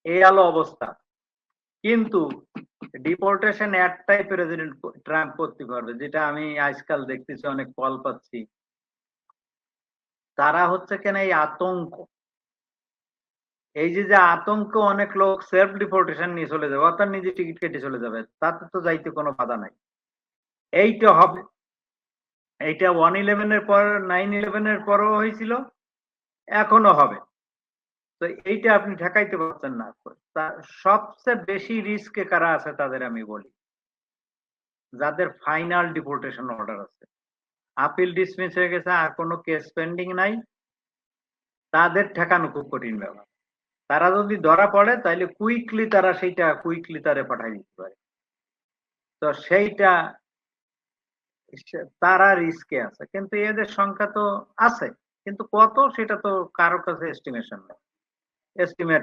এই হলো অবস্থা। কিন্তু ডিপোর্টেশন একটাই প্রেসিডেন্ট ট্রাম্প করতে পারবে, যেটা আমি আজকাল দেখতেছি, অনেক কল পাচ্ছি। তারা হচ্ছে কেন এই আতঙ্ক, এই যে আতঙ্ক, অনেক লোক সেলফ ডিপোর্টেশন নিয়ে চলে যাবে, অর্থাৎ নিজে টিকিট কেটে চলে যাবে, তাতে তো যাইতে কোনো বাধা নাই। এইটা হবে, এইটা 1/11 এর পর 9/11 এর পরও হয়েছিল, এখনো হবে। তো এইটা আপনি ঠেকাইতে পারছেন না। সবচেয়ে বেশি রিস্কে কারা আছে তাদের আমি বলি, যাদের ফাইনাল ডিপোর্টেশন অর্ডার আছে, আপিল ডিসমিস হয়ে গেছে, আর কোনো কেস পেন্ডিং নাই, তাদের ঠেকানো খুব কঠিন ব্যাপার। তারা যদি ধরা পড়ে তাহলে কুইকলি তারা সেইটা কুইকলি তারে পাঠাই দিতে পারে। তো সেইটা তারা রিস্কে আছে, কিন্তু এদের সংখ্যা তো আছে, কিন্তু কত সেটা তো কারো কাছে এস্টিমেশন নেই, এস্টিমেট